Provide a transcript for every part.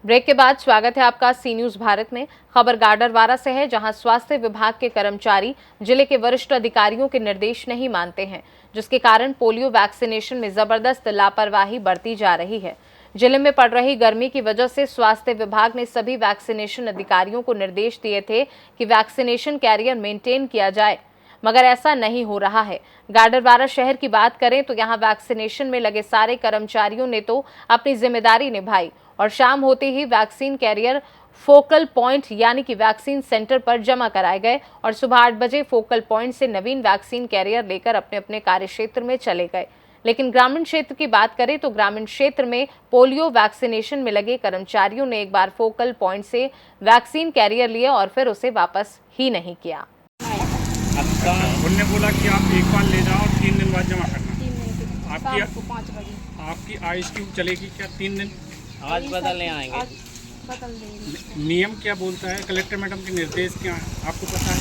Break के बाद स्वागत है आपका सी न्यूज भारत में। खबर गाडरवारा से है, जहां स्वास्थ्य विभाग के कर्मचारी जिले के वरिष्ठ अधिकारियों के निर्देश नहीं मानते हैं, जिसके कारण पोलियो वैक्सीनेशन में जबरदस्त लापरवाही बरती जा रही है। जिले में पड़ रही गर्मी की वजह से स्वास्थ्य विभाग ने सभी वैक्सीनेशन अधिकारियों को निर्देश दिए थे कि वैक्सीनेशन कैरियर मेंटेन किया जाए, मगर ऐसा नहीं हो रहा है। गाडरवारा शहर की बात करें तो यहां वैक्सीनेशन में लगे सारे कर्मचारियों ने तो अपनी जिम्मेदारी निभाई और शाम होते ही वैक्सीन कैरियर फोकल पॉइंट यानी कि वैक्सीन सेंटर पर जमा कराए गए और सुबह 8 बजे फोकल पॉइंट से नवीन वैक्सीन कैरियर लेकर अपने अपने कार्यक्षेत्र में चले गए। लेकिन ग्रामीण क्षेत्र की बात करें तो ग्रामीण क्षेत्र में पोलियो वैक्सीनेशन में लगे कर्मचारियों ने एक बार फोकल पॉइंट से वैक्सीन कैरियर लिया और फिर उसे वापस ही नहीं किया। अच्छा, उन्होंने बोला कि आप एक बार ले जाओ और 3 दिन बाद जमा करना। 3 दिन के आपकी शाम को 5 बजे आपकी आइस ट्यूब चलेगी क्या 3 दिन? आज बदलने आएंगे। आज बदल देंगे। नियम क्या बोलता है? कलेक्टर मैडम के निर्देश क्या है, आपको पता है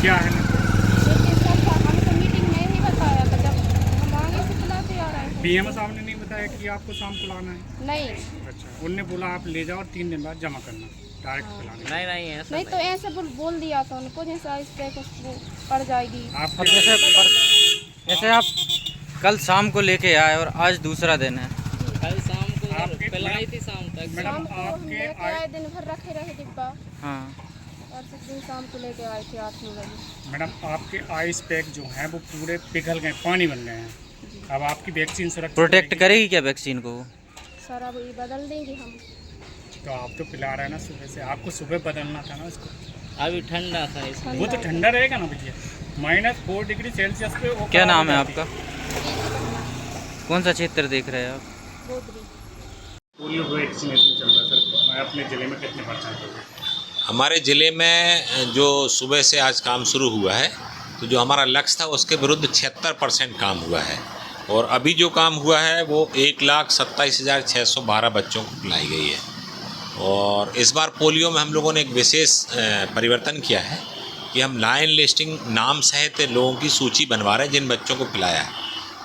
क्या है? लेकिन सर हमें तो मीटिंग में ही बताया था, जब हम आगे से बुलाते आ रहे हैं। बीएमओ साहब ने नहीं बताया कि आपको शाम को लाना है? नहीं अच्छा, उनने बोला आप ले जाओ और 3 दिन बाद जमा करना, डायरेक्ट पिलाने। नहीं ऐसा नहीं तो ऐसे बोल दिया था उनको, जैसे इस पे कुछ वो पड़ जाएगी। आप अब जैसे आप कल शाम को लेके आए और आज दूसरा दिन है। कल शाम को आपके- पिलाई थी शाम तक। मैडम, शाम को हम आपके लेके आए, दिन भर रखे रहे डिब्बा हाँ, और फिर दिन शाम को लेके आए थे 8-9 बजे। मैडम आपके आइस पैक जो हैं वो पूरे पिघल गए, पानी बन गए हैं। अब आपकी वैक्सीन सुरक्षित प्रोटेक्ट रहेगी? करेगी क्या वैक्सीन को? सर अब ये बदल देंगे हम। तो आप तो पिला रहे हैं ना सुबह से, आपको सुबह बदलना था ना इसको। अभी ठंडा था इसलिए। वो तो ठंडा रहेगा ना भैया, -4 डिग्री सेल्सियस पे वो क्या खराब नाम हो है जाती आपका? कौन सा क्षेत्र देख रहे हैं आप? गोदरी पोलियो वैक्सीनेशन चल रहा है सर, अपने ज़िले में कितने परसेंट हो गए? हमारे ज़िले में जो सुबह से आज काम शुरू हुआ है, तो जो हमारा लक्ष्य था उसके विरुद्ध 76% काम हुआ है और अभी जो काम हुआ है वो 1,27,612 बच्चों को पिलाई गई है। और इस बार पोलियो में हम लोगों ने एक विशेष परिवर्तन किया है कि हम लाइन लिस्टिंग नाम सहित लोगों की सूची बनवा रहे हैं जिन बच्चों को पिलाया है,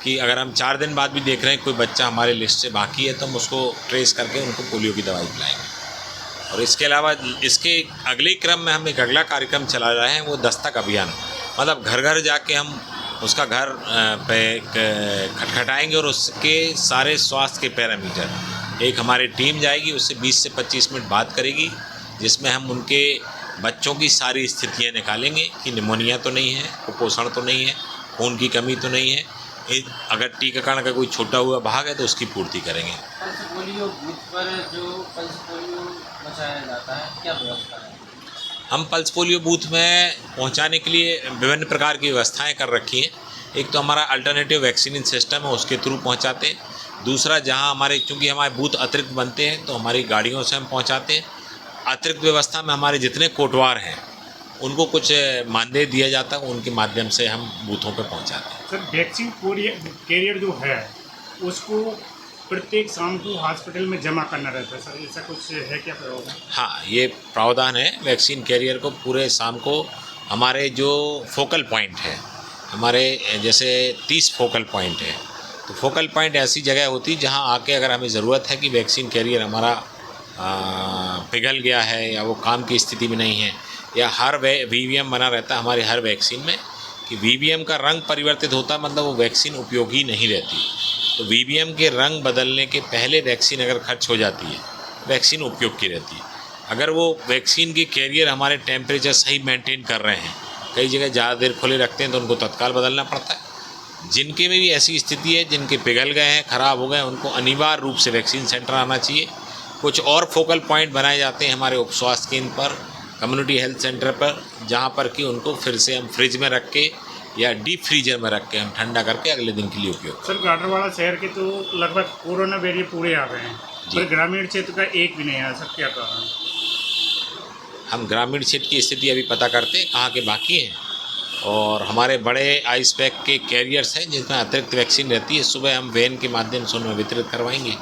कि अगर हम 4 दिन बाद भी देख रहे हैं कोई बच्चा हमारे लिस्ट से बाकी है तो हम उसको ट्रेस करके उनको पोलियो की दवाई पिलाएंगे। और इसके अलावा इसके अगले क्रम में हम एक अगला कार्यक्रम चला रहे हैं, वो दस्तक अभियान, मतलब घर घर जाके हम उसका घर पे खटखटाएंगे और उसके सारे स्वास्थ्य के पैरामीटर एक हमारी टीम जाएगी, उससे 20 से 25 मिनट बात करेगी, जिसमें हम उनके बच्चों की सारी स्थितियाँ निकालेंगे कि निमोनिया तो नहीं है, कुपोषण तो नहीं है, खून की कमी तो नहीं है, अगर टीकाकरण का कोई छूटा हुआ भाग है तो उसकी पूर्ति करेंगे। पल्स पोलियो बूथ पर जो पल्स पोलियो बचाया जाता है, क्या व्यवस्था है? हम पल्स पोलियो बूथ में पहुंचाने के लिए विभिन्न प्रकार की व्यवस्थाएं कर रखी हैं। एक तो हमारा अल्टरनेटिव वैक्सीनिंग सिस्टम है, उसके थ्रू पहुंचाते हैं। दूसरा, जहां हमारे चूँकि हमारे बूथ अतिरिक्त बनते हैं तो हमारी गाड़ियों से हम पहुंचाते हैं। अतिरिक्त व्यवस्था में हमारे जितने कोटवार हैं उनको कुछ मानदेय दिया जाता है, उनके माध्यम से हम बूथों पर पहुँचाते हैं। सर वैक्सीन कैरियर जो है उसको प्रत्येक शाम को हॉस्पिटल में जमा करना रहता है सर, ऐसा कुछ है क्या प्रावधान? हाँ, ये प्रावधान है। वैक्सीन कैरियर को पूरे शाम को हमारे जो फोकल पॉइंट है, हमारे जैसे 30 फोकल पॉइंट है, तो फोकल पॉइंट ऐसी जगह होती है जहाँ आके अगर हमें ज़रूरत है कि वैक्सीन कैरियर हमारा पिघल गया है या वो काम की स्थिति में नहीं है, या हर वीवीएम बना रहता है हमारे हर वैक्सीन में कि वीवीएम का रंग परिवर्तित होता है, मतलब वो वैक्सीन उपयोगी नहीं रहती। तो वीवीएम के रंग बदलने के पहले वैक्सीन अगर खर्च हो जाती है, वैक्सीन उपयोग की रहती है। अगर वो वैक्सीन के कैरियर हमारे टेम्परेचर सही मेंटेन कर रहे हैं, कई जगह ज़्यादा देर खुले रखते हैं तो उनको तत्काल बदलना पड़ता है। जिनके में भी ऐसी स्थिति है, जिनके पिघल गए हैं, ख़राब हो गए, उनको अनिवार्य रूप से वैक्सीन सेंटर आना चाहिए। कुछ और फोकल पॉइंट बनाए जाते हैं हमारे उप स्वास्थ्य केंद्र पर, कम्युनिटी हेल्थ सेंटर पर, जहाँ पर कि उनको फिर से हम फ्रिज में रख के या डीप फ्रीजर में रख के हम ठंडा करके अगले दिन के लिए उपयोग। सर गाडरवाड़ा शहर के तो लगभग कोरोना वेरिएंट पूरे आ गए हैं, पर ग्रामीण क्षेत्र का एक भी नहीं आया सर, क्या कारण? हम ग्रामीण क्षेत्र की स्थिति अभी पता करते हैं कहाँ के बाकी हैं, और हमारे बड़े आइस पैक के कैरियर्स हैं जिसमें अतिरिक्त वैक्सीन रहती है, सुबह हम वैन के माध्यम से उनमें वितरित करवाएंगे।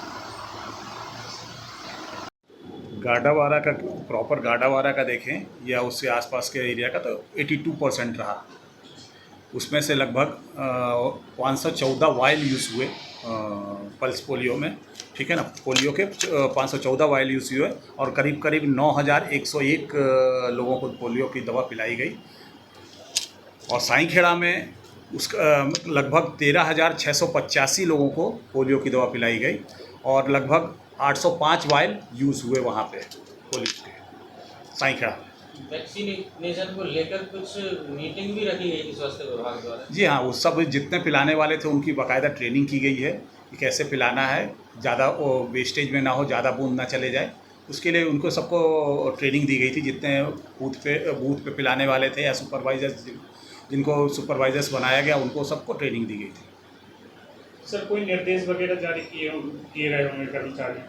गाडावारा का प्रॉपर गाडावारा का देखें या उससे आसपास के एरिया का तो 82% रहा। उसमें से लगभग 514 वायल यूज़ हुए पल्स पोलियो में, ठीक है ना। पोलियो के 514 वायल यूज़ हुए और करीब करीब 9101 लोगों को पोलियो की दवा पिलाई गई। और साईंखेड़ा में लगभग 13,685 लोगों को पोलियो की दवा पिलाई गई और लगभग 805 वायल यूज़ हुए वहाँ पे पोलियो के साईंखेड़ा। वैक्सीनेशन को लेकर कुछ मीटिंग भी रखी गई थी स्वास्थ्य विभाग द्वारा? जी हाँ, वो सब जितने पिलाने वाले थे उनकी बाकायदा ट्रेनिंग की गई है कि कैसे पिलाना है, ज़्यादा वेस्टेज में ना हो, ज़्यादा बूंद ना चले जाए। उसके लिए उनको सबको ट्रेनिंग दी गई थी, जितने बूथ पे पिलाने वाले थे या सुपरवाइजर्स, जिनको सुपरवाइजर्स बनाया गया उनको सबको ट्रेनिंग दी गई थी। सर कोई निर्देश वगैरह जारी किए गए होंगे कर्मचारी?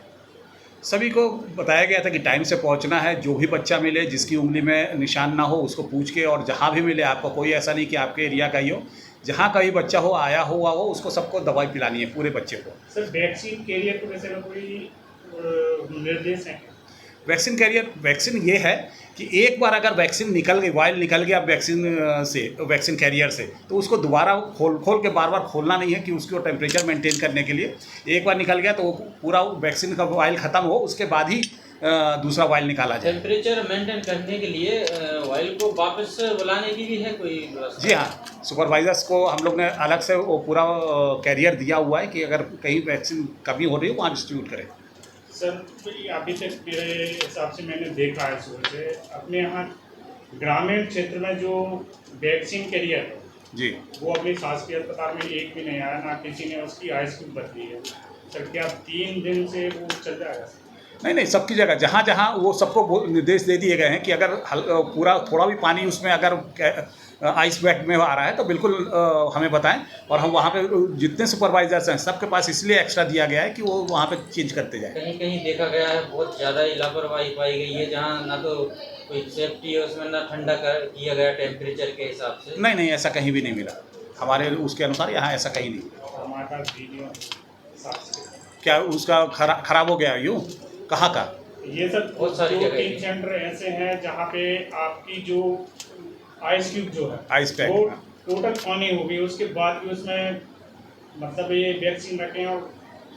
सभी को बताया गया था कि टाइम से पहुंचना है, जो भी बच्चा मिले जिसकी उंगली में निशान ना हो उसको पूछ के, और जहां भी मिले आपको, कोई ऐसा नहीं कि आपके एरिया का ही हो, जहां का भी बच्चा हो, आया हुआ हो, उसको सबको दवाई पिलानी है पूरे बच्चे को। सर वैक्सीन कैरियर को वैसे कोई निर्देश है? वैक्सीन ये है कि एक बार अगर वैक्सीन निकल गई, वायल निकल गया वैक्सीन कैरियर से, तो उसको दोबारा खोल के बार खोलना नहीं है कि उसको टेम्परेचर मेंटेन करने के लिए। एक बार निकल गया तो वो पूरा वैक्सीन का वायल ख़त्म हो, उसके बाद ही दूसरा वायल निकाला जाए। टेम्परेचर मेंटेन करने के लिए वायल को वापस बुलाने की भी है कोई व्यवस्था? जी हाँ, सुपरवाइजर्स को हम लोग ने अलग से वो पूरा कैरियर दिया हुआ है कि अगर कहीं वैक्सीन कमी हो रही हो वहाँ डिस्ट्रीब्यूट करें। सर अभी तक मेरे हिसाब से मैंने देखा है सुबह से अपने यहाँ ग्रामीण क्षेत्र में जो वैक्सीन कैरियर है जी, वो अपने शासकीय अस्पताल में एक भी नहीं आया, ना किसी ने उसकी आइस क्यूब बदली है। सर क्या 3 दिन से वो चल जाएगा? नहीं, सबकी जगह जहाँ जहाँ वो सबको निर्देश दे दिए गए हैं कि अगर पूरा थोड़ा भी पानी उसमें अगर आइस बैग में आ रहा है तो बिल्कुल हमें बताएं, और हम वहाँ पे जितने सुपरवाइजर्स हैं सबके पास इसलिए एक्स्ट्रा दिया गया है कि वो वहाँ पे चेंज करते जाएं। कहीं कहीं देखा गया है बहुत ज़्यादा ही लापरवाही पाई गई है, जहाँ ना तो कोई सेफ्टी है उसमें, ना ठंडा किया गया टेम्परेचर के हिसाब से। नहीं, ऐसा कहीं भी नहीं मिला हमारे उसके अनुसार, यहाँ ऐसा कहीं नहीं। हमारे पास वीडियो क्या उसका खराब हो गया यूँ? कहाँ का? ये सर बहुत सारी जगह 2-3 सेंटर ऐसे हैं जहाँ पे आपकी जो आइस क्यूब जो है आइस पैक वो टोटल पानी हो गई, उसके बाद भी उसमें मतलब ये वैक्सीन रखे हैं और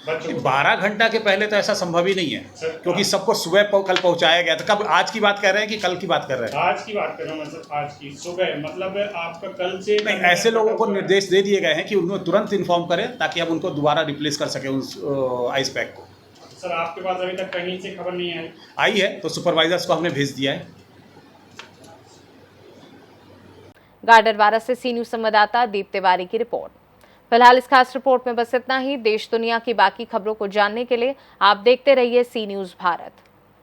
बच्चों को 12 घंटा के पहले तो ऐसा संभव ही नहीं है, क्योंकि सबको सुबह कल पहुँचाया गया था। कब? आज की बात कर रहे हैं कि कल की बात कर रहे हैं? आज की बात कर रहा हूँ मैं सर, आज की सुबह, मतलब आपका कल से नहीं, ऐसे लोगों को निर्देश दे दिए गए हैं कि उन्हें तुरंत इन्फॉर्म करें ताकि हम उनको दोबारा रिप्लेस कर सकें उस आइस पैक को। सर आपके पास अभी तक कहीं से खबर नहीं आई है तो सुपरवाइजर्स को हमने भेज दिया है। गाडरवारा से सी न्यूज संवाददाता दीप तिवारी की रिपोर्ट। फिलहाल इस खास रिपोर्ट में बस इतना ही। देश दुनिया की बाकी खबरों को जानने के लिए आप देखते रहिए सी न्यूज भारत।